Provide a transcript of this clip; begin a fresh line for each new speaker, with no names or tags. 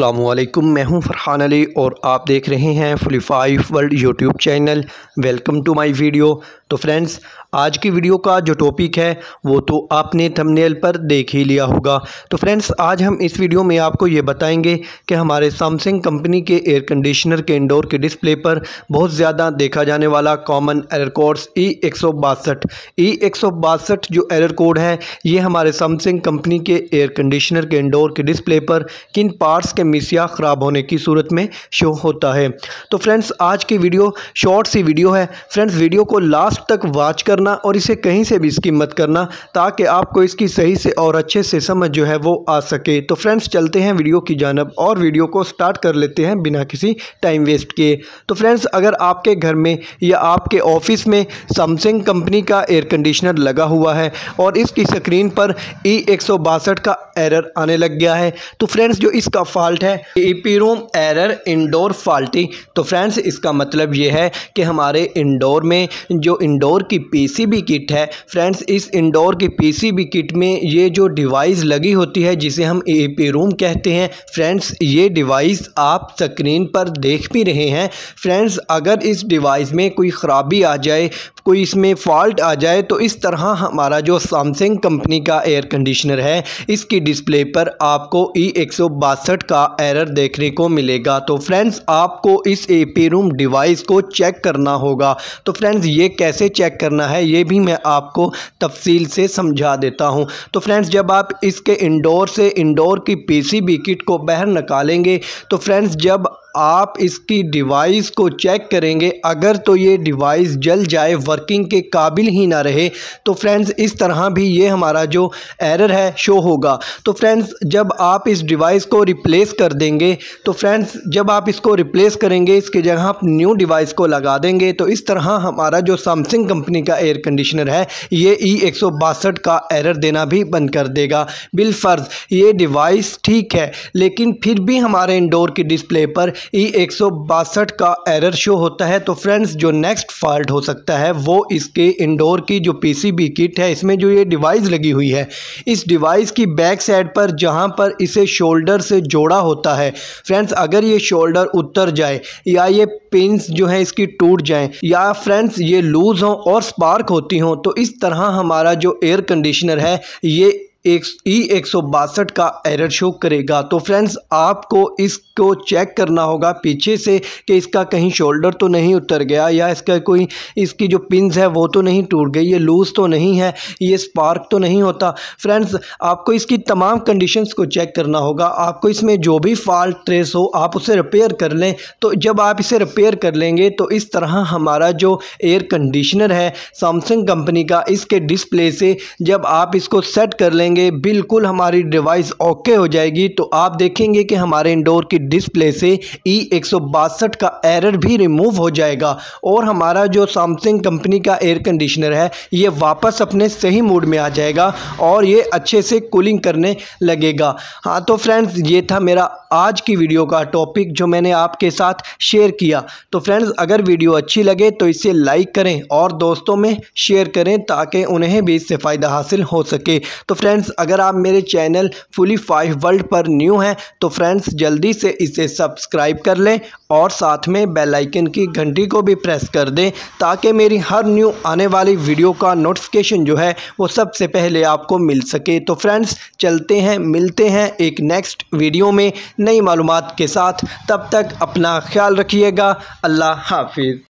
अस्सलामुअलैकुम, मैं हूं फ़रहान अली और आप देख रहे हैं फुली5 world YouTube channel. Welcome to my video. तो फ्रेंड्स, आज की वीडियो का जो टॉपिक है वो तो आपने थंबनेल पर देख ही लिया होगा। तो फ्रेंड्स, आज हम इस वीडियो में आपको ये बताएंगे कि हमारे सैमसंग कंपनी के एयर कंडीशनर के इंडोर के डिस्प्ले पर बहुत ज़्यादा देखा जाने वाला कॉमन एरर कोड्स E162 जो एरर कोड है ये हमारे सैमसंग कंपनी के एयर कंडीशनर के इंडोर के डिस्प्ले पर किन पार्ट्स के मिस या ख़राब होने की सूरत में शो होता है। तो फ्रेंड्स, आज की वीडियो शॉर्ट सी वीडियो है। फ्रेंड्स, वीडियो को लास्ट तक वॉच करना और इसे कहीं से भी स्किप मत करना ताकि आपको इसकी सही से और अच्छे से समझ जो है वो आ सके। तो फ्रेंड्स, चलते हैं वीडियो की जानब और वीडियो को स्टार्ट कर लेते हैं बिना किसी टाइम वेस्ट किए। तो फ्रेंड्स, अगर आपके घर में या आपके ऑफिस में सैमसंग कंपनी का एयर कंडीशनर लगा हुआ है और इसकी स्क्रीन पर E162 का एरर आने लग गया है, तो फ्रेंड्स जो इसका फॉल्ट है EEPROM एरर इंडोर फॉल्टी। तो फ्रेंड्स, इसका मतलब ये है कि हमारे इंडोर में जो इंडोर की पीसीबी किट है, फ्रेंड्स इस इंडोर की पीसीबी किट में ये जो डिवाइस लगी होती है जिसे हम EEPROM कहते हैं, फ्रेंड्स ये डिवाइस आप स्क्रीन पर देख भी रहे हैं। फ्रेंड्स, अगर इस डिवाइस में कोई ख़राबी आ जाए, कोई इसमें फॉल्ट आ जाए, तो इस तरह हमारा जो सैमसंग कंपनी का एयर कंडीशनर है इसकी डिस्प्ले पर आपको E162 का एरर देखने को मिलेगा। तो फ्रेंड्स, आपको इस EEPROM डिवाइस को चेक करना होगा। तो फ्रेंड्स, ये कैसे चेक करना है ये भी मैं आपको तफसील से समझा देता हूं। तो फ्रेंड्स, जब आप इसके इंडोर की पीसीबी किट को बाहर निकालेंगे, तो फ्रेंड्स जब आप इसकी डिवाइस को चेक करेंगे, अगर तो ये डिवाइस जल जाए, वर्किंग के काबिल ही ना रहे, तो फ्रेंड्स इस तरह भी ये हमारा जो एरर है शो होगा। तो फ्रेंड्स, जब आप इस डिवाइस को रिप्लेस कर देंगे, तो फ्रेंड्स जब आप इसको रिप्लेस करेंगे, इसके जगह आप न्यू डिवाइस को लगा देंगे, तो इस तरह हमारा जो सैमसंग कंपनी का एयर कंडीशनर है ये E162 का एरर देना भी बंद कर देगा। बिलफर्ज ये डिवाइस ठीक है, लेकिन फिर भी हमारे इंडोर की डिस्प्ले पर E162 का एरर शो होता है। तो फ्रेंड्स, जो नेक्स्ट फॉल्ट हो सकता है वो इसके इंडोर की जो पीसीबी किट है, इसमें जो ये डिवाइस लगी हुई है, इस डिवाइस की बैक साइड पर जहां पर इसे शोल्डर से जोड़ा होता है, फ्रेंड्स अगर ये शोल्डर उतर जाए या ये पिंस जो है इसकी टूट जाएं या फ्रेंड्स ये लूज़ हों और स्पार्क होती हों, तो इस तरह हमारा जो एयर कंडीशनर है ये E162 का एरर शो करेगा। तो फ्रेंड्स, आपको इसको चेक करना होगा पीछे से कि इसका कहीं शोल्डर तो नहीं उतर गया या इसकी जो पिंस है वो तो नहीं टूट गई, ये लूज़ तो नहीं है, ये स्पार्क तो नहीं होता। फ्रेंड्स, आपको इसकी तमाम कंडीशंस को चेक करना होगा। आपको इसमें जो भी फॉल्ट ट्रेस हो आप उसे रिपेयर कर लें। तो जब आप इसे रिपेयर कर लेंगे, तो इस तरह हमारा जो एयर कंडीशनर है सैमसंग कंपनी का, इसके डिस्प्ले से जब आप इसको सेट कर लेंगे, बिल्कुल हमारी डिवाइस ओके हो जाएगी। तो आप देखेंगे कि हमारे इंडोर की डिस्प्ले से E162 का एरर भी रिमूव हो जाएगा और हमारा जो सैमसंग कंपनी का एयर कंडीशनर है ये वापस अपने सही मूड में आ जाएगा और ये अच्छे से कूलिंग करने लगेगा। हाँ, तो फ्रेंड्स ये था मेरा आज की वीडियो का टॉपिक जो मैंने आपके साथ शेयर किया। तो फ्रेंड्स, अगर वीडियो अच्छी लगे तो इसे लाइक करें और दोस्तों में शेयर करें ताकि उन्हें भी इससे फ़ायदा हासिल हो सके। तो फ्रेंड्स, अगर आप मेरे चैनल फुली5 वर्ल्ड पर न्यू हैं तो फ्रेंड्स जल्दी से इसे सब्सक्राइब कर लें और साथ में बेल आइकन की घंटी को भी प्रेस कर दें ताकि मेरी हर न्यू आने वाली वीडियो का नोटिफिकेशन जो है वो सबसे पहले आपको मिल सके। तो फ्रेंड्स, चलते हैं, मिलते हैं एक नेक्स्ट वीडियो में नई मालूमात के साथ। तब तक अपना ख्याल रखिएगा। अल्लाह हाफिज़।